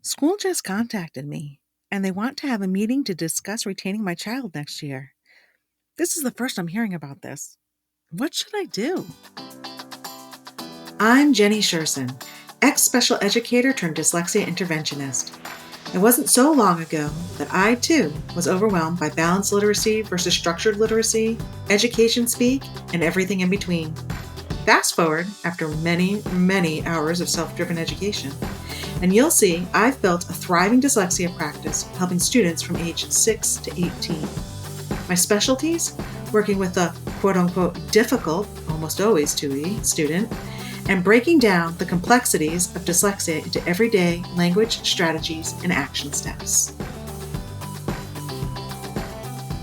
School just contacted me, and they want to have a meeting to discuss retaining my child next year. This is the first I'm hearing about this. What should I do? I'm Jenny Sherson, ex-special educator turned dyslexia interventionist. It wasn't so long ago that I, too, was overwhelmed by balanced literacy versus structured literacy, education speak, and everything in between. Fast forward after many, many hours of self-driven education, and you'll see I've built a thriving dyslexia practice helping students from age 6 to 18. My specialties? Working with the quote-unquote difficult, almost always 2E, student, and breaking down the complexities of dyslexia into everyday language strategies and action steps.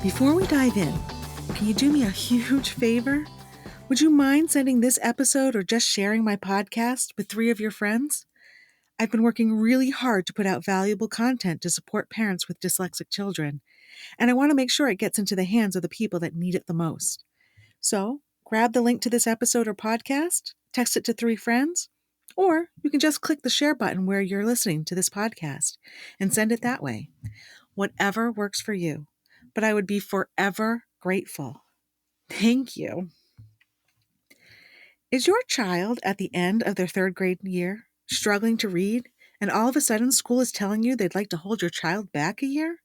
Before we dive in, can you do me a huge favor? Would you mind sending this episode or just sharing my podcast with 3 of your friends? I've been working really hard to put out valuable content to support parents with dyslexic children, and I want to make sure it gets into the hands of the people that need it the most. So, grab the link to this episode or podcast, text it to 3 friends, or you can just click the share button where you're listening to this podcast and send it that way. Whatever works for you, but I would be forever grateful. Thank you. Is your child at the end of their 3rd grade year, struggling to read, and all of a sudden school is telling you they'd like to hold your child back a year?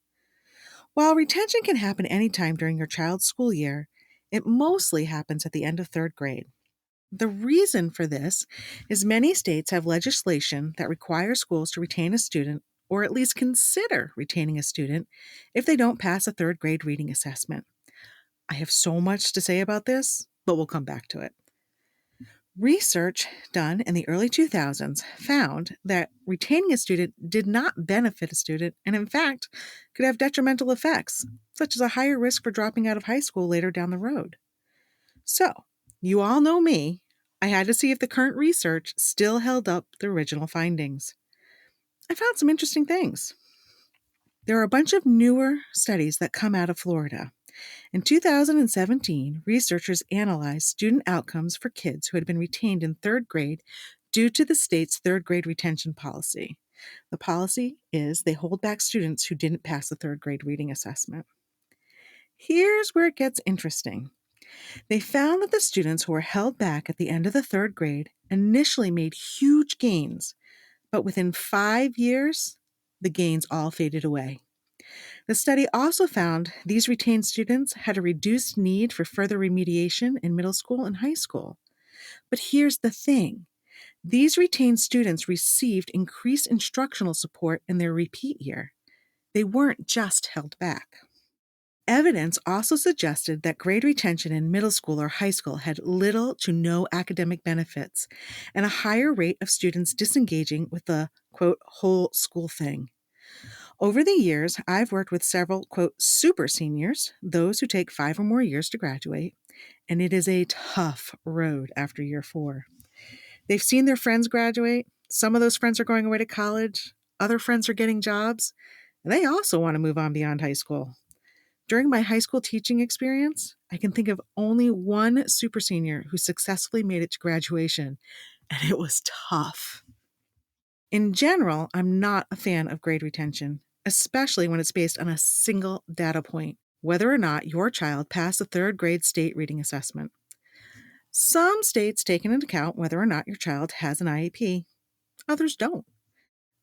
While retention can happen anytime during your child's school year, it mostly happens at the end of 3rd grade. The reason for this is many states have legislation that requires schools to retain a student, or at least consider retaining a student, if they don't pass a 3rd grade reading assessment. I have so much to say about this, but we'll come back to it. Research done in the early 2000s found that retaining a student did not benefit a student and, in fact, could have detrimental effects, such as a higher risk for dropping out of high school later down the road. So, you all know me. I had to see if the current research still held up the original findings. I found some interesting things. There are a bunch of newer studies that come out of Florida. In 2017, researchers analyzed student outcomes for kids who had been retained in 3rd grade due to the state's 3rd grade retention policy. The policy is they hold back students who didn't pass the 3rd grade reading assessment. Here's where it gets interesting. They found that the students who were held back at the end of the 3rd grade initially made huge gains, but within 5 years, the gains all faded away. The study also found these retained students had a reduced need for further remediation in middle school and high school. But here's the thing. These retained students received increased instructional support in their repeat year. They weren't just held back. Evidence also suggested that grade retention in middle school or high school had little to no academic benefits and a higher rate of students disengaging with the, quote, whole school thing. Over the years, I've worked with several, quote, super seniors, those who take 5 or more years to graduate, and it is a tough road after year 4. They've seen their friends graduate. Some of those friends are going away to college. Other friends are getting jobs. And they also want to move on beyond high school. During my high school teaching experience, I can think of only one super senior who successfully made it to graduation, and it was tough. In general, I'm not a fan of grade retention, especially when it's based on a single data point, whether or not your child passed the 3rd grade state reading assessment. Some states take into account whether or not your child has an IEP. Others don't.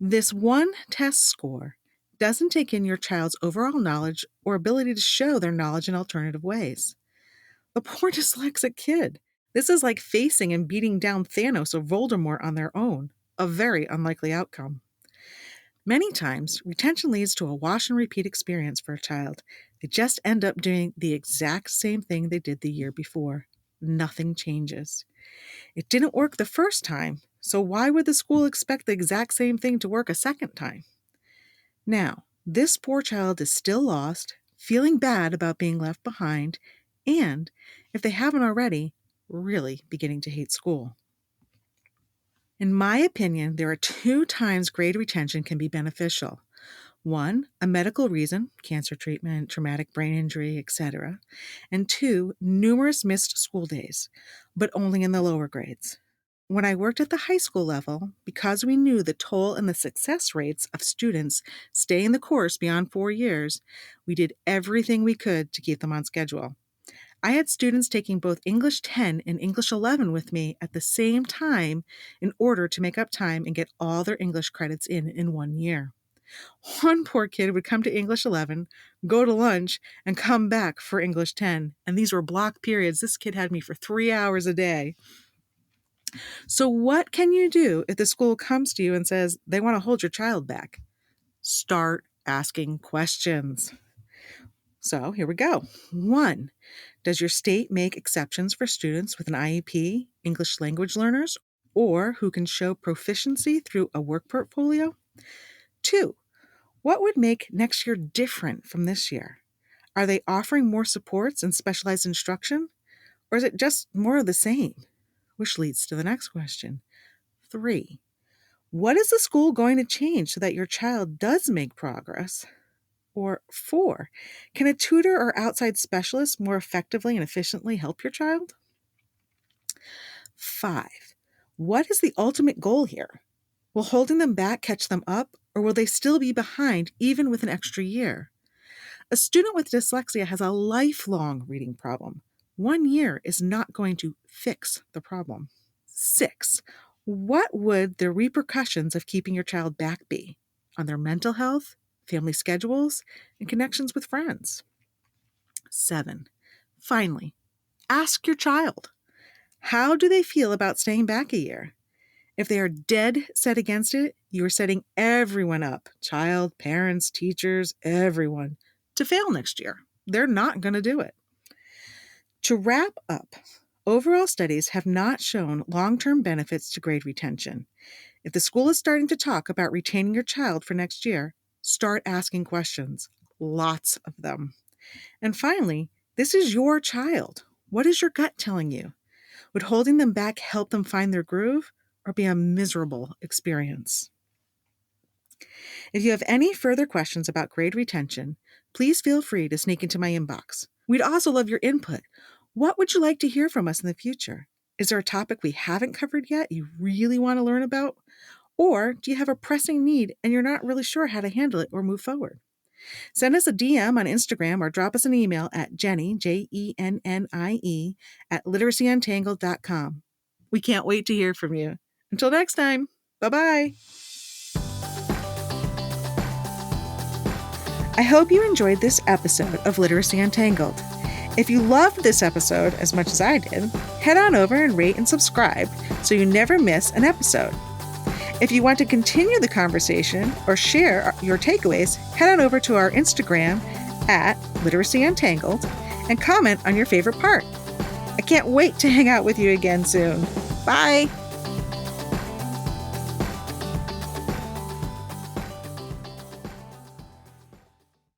This one test score doesn't take in your child's overall knowledge or ability to show their knowledge in alternative ways. The poor dyslexic kid. This is like facing and beating down Thanos or Voldemort on their own, a very unlikely outcome. Many times, retention leads to a wash and repeat experience for a child. They just end up doing the exact same thing they did the year before. Nothing changes. It didn't work the first time, so why would the school expect the exact same thing to work a second time? Now, this poor child is still lost, feeling bad about being left behind, and, if they haven't already, really beginning to hate school. In my opinion, there are 2 times grade retention can be beneficial. 1, a medical reason, cancer treatment, traumatic brain injury, etc. And 2, numerous missed school days, but only in the lower grades. When I worked at the high school level, because we knew the toll and the success rates of students staying the course beyond 4 years, we did everything we could to keep them on schedule. I had students taking both English 10 and English 11 with me at the same time in order to make up time and get all their English credits in 1 year. One poor kid would come to English 11, go to lunch, and come back for English 10. And these were block periods. This kid had me for 3 hours a day. So, what can you do if the school comes to you and says they want to hold your child back? Start asking questions. So, here we go. 1. Does your state make exceptions for students with an IEP, English language learners, or who can show proficiency through a work portfolio? 2. What would make next year different from this year? Are they offering more supports and specialized instruction? Or is it just more of the same? Which leads to the next question. 3. What is the school going to change so that your child does make progress? Or 4. Can a tutor or outside specialist more effectively and efficiently help your child? 5. What is the ultimate goal here? Will holding them back catch them up, or will they still be behind even with an extra year? A student with dyslexia has a lifelong reading problem. 1 year is not going to fix the problem. 6. What would the repercussions of keeping your child back be on their mental health, family schedules, and connections with friends? 7. Finally, ask your child. How do they feel about staying back a year? If they are dead set against it, you are setting everyone up, child, parents, teachers, everyone, to fail next year. They're not going to do it. To wrap up, overall studies have not shown long-term benefits to grade retention. If the school is starting to talk about retaining your child for next year, start asking questions, lots of them. And finally, this is your child. What is your gut telling you? Would holding them back help them find their groove or be a miserable experience? If you have any further questions about grade retention, please feel free to sneak into my inbox. We'd also love your input. What would you like to hear from us in the future? Is there a topic we haven't covered yet you really want to learn about? Or do you have a pressing need and you're not really sure how to handle it or move forward? Send us a DM on Instagram or drop us an email at Jennie, JENNIE, at literacyuntangled.com. We can't wait to hear from you. Until next time, bye-bye. I hope you enjoyed this episode of Literacy Untangled. If you loved this episode as much as I did, head on over and rate and subscribe so you never miss an episode. If you want to continue the conversation or share your takeaways, head on over to our Instagram at Literacy Untangled and comment on your favorite part. I can't wait to hang out with you again soon. Bye!